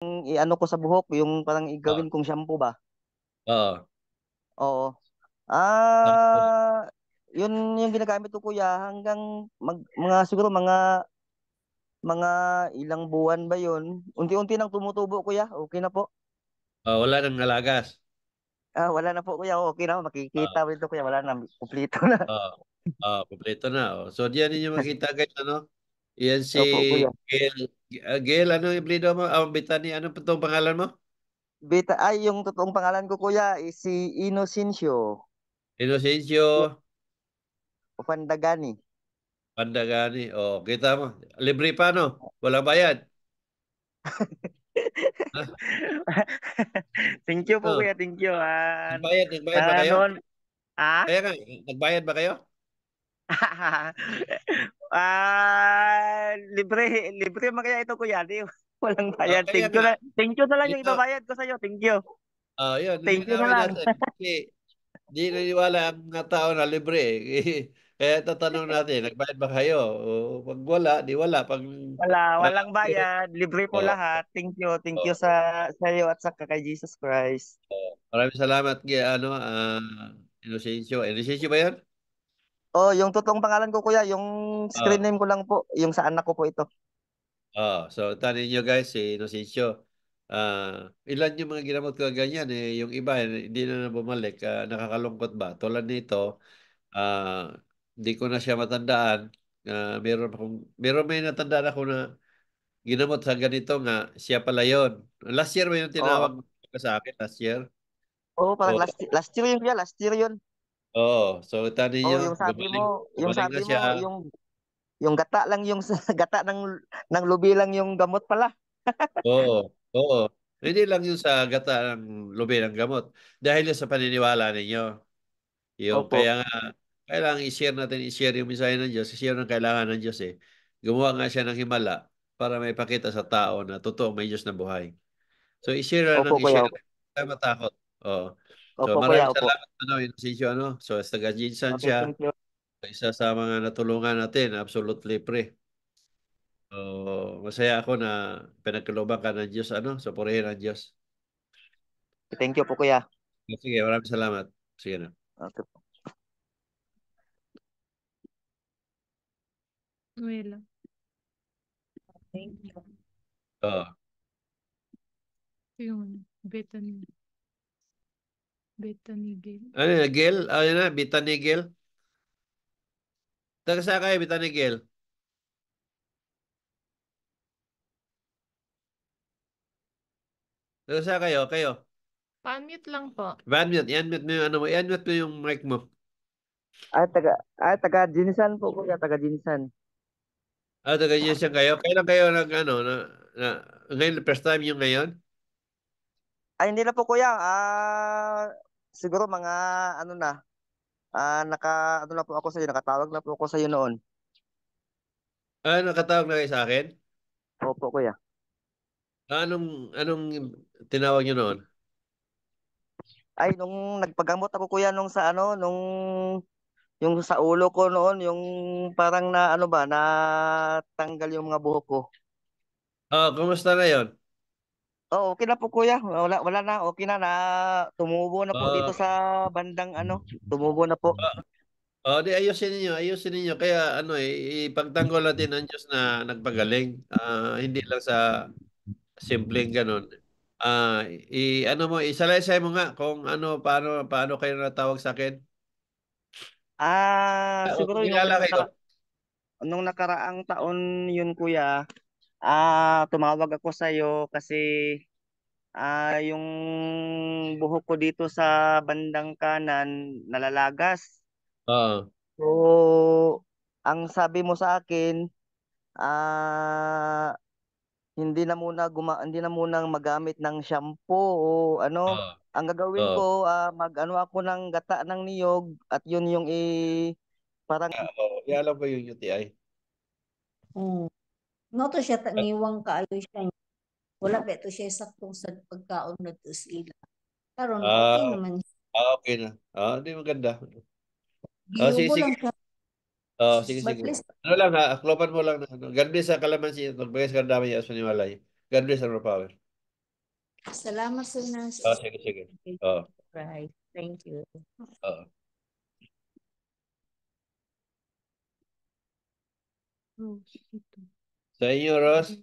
i-ano ko sa buhok, yung parang Ah, igawin kong shampoo ba? oo. Oo. Tapos, Yun yung ginagamit ko kuya hanggang mga siguro mga ilang buwan ba yun? Unti-unti nang tumutubo kuya. Okay na po. wala nang alagas. Wala na po kuya. Okay na. Ah, Makikita mo ito kuya. Wala na. Kumpleto na. ah, kompleto na. Oh. So, diyan ninyo makita guys, ano? Yan si Opo kuya. Gail. Gail, ano yung apelyido mo? Bitani, ano pa itong pangalan mo? Yung totoong pangalan ko kuya is si Inocencio Inocencio Opandagani. Pandagani. Oh, kita mo. Libre pa, no? Walang bayad. Ah, Thank you po no. kuya. Thank you. Nagbayad ba kayo? Noon. Ah? Kaya nga, nagbayad ba kayo? Libre, libre man kaya ito kuya. Di, walang Oh, bayad. kaya nga, Thank you na lang yung ito, ibabayad ko sa iyo. Thank you. yun, Thank you na linawin lang. natin. Kasi, di naniniwala ang mga tao na libre. Eh. Kaya tatanong natin, nagbayad ba kayo? O, pag wala, di wala. Pag, Walang bayad. Libre po oh, lahat. Thank you. Thank you oh, sa iyo at sa kay Jesus Christ. maraming salamat, Inocencio. Inocencio ba yan? Oh, yung totoong pangalan ko kuya, yung screen Oh, name ko lang po, yung sa anak ko po ito. so tanin nyo guys, si Inocencio. Ilan yung mga ginamot ko ganyan yung iba hindi na bumalik. Nakakalungkot ba? Tulad nito, ah, hindi ko na siya matandaan. Meron may natandaan ako na ginamot sa ganito nga, siya pala yon. Last year ba yung Oo. tinawag ko sa akin? Last year? Oh, parang Oo. last year yun kuya, last year yun. Oo. So, tanin Oh, nyo, yung gumaling na sabi siya. mo, yung gata lang yung gata ng lubi lang yung gamot pala. Oo. Oo. Hindi lang yung sa gata ng lubi ng gamot. Dahil yun sa paniniwala ninyo. Yung, kaya Opo. nga, kailangan i-share yung mensahe ng Diyos. I-share ng kailangan ng Diyos eh. Gumawa nga siya ng himala para may pakita sa tao na totoo may Diyos na buhay. So, i-share lang Opo ng kuya. i-share. Opo, Kaya matakot. Oo. So, opo kuya, maraming opo. salamat Inosensyo, So, sa taga-Jinsan Okay, siya. thank you. Isa sa mga natulungan natin, absolutely free. So, masaya ako na pinagkalooban ka ng Diyos, sa purihin ng Diyos. Thank you po kuya. Sige, maraming salamat. Sige na. Okay. Wala. Thank you. Oo. Yun. Bethany. Bethany Gale. Ano yun, Gil? Ano na, Bitanigil? Taga saan kayo, Bitanigil? Taga saan kayo? Kayo? Pa-mute lang po. I-unmute. I-unmute mo yung ano mo. I-unmute mo yung mic mo. Taga Jinsan po kuya, taga Jinsan. Taga Jensen kayo? Kailan kayo na, ngayon, first time yung ngayon? Hindi na po kuya. Siguro mga ano na, ano na po ako sa iyo, nakatawag na po ako sa iyo noon. Nakatawag na kayo sa akin? Opo kuya. Anong tinawag nyo noon? Nung nagpagamot ako kuya nung sa ano, yung sa ulo ko noon, yung parang na ano ba, na tanggal yung mga buhok ko. Kumusta na yon? Oh, okay na po kuya. Wala na, okay na tumubo na po Ah, dito sa bandang ano, tumubo na po. di ayusin ninyo. Kaya ipagtanggol natin ang Diyos na nagpagaling. Hindi lang sa simpleng ganun. Isalaysay mo nga kung paano kayo natawag sa akin. O Siguro kung kilala kayo. nung nakaraang taon yun kuya, tumawag ako sa iyo kasi yung buhok ko dito sa bandang kanan nalalagas. Oo. So, ang sabi mo sa akin, ah hindi na muna magamit ng shampoo o ano. Oo. Ang gagawin Oo. ko, mag-ano ako ng gata ng niyog at yun yung parang Alam ko yung UTI. Mm. No to siya tangiwang kaayo siya. Wala ba to siya saktong sa pagkaon na to sila. Karon Ah, okay naman. okay na. Di maganda. Sige, Giubo sige. lang siya. Sige, But sige. please, Ano lang aklopan mo lang na. Ganda sa kalamansi. Nagbagay sa kandami sa panimalay. Ganda sa power. Salamat sa nas. Oh, sige, sige. Oh, Right. Thank you. oh. Oh, ito. Sa inyo, Ross?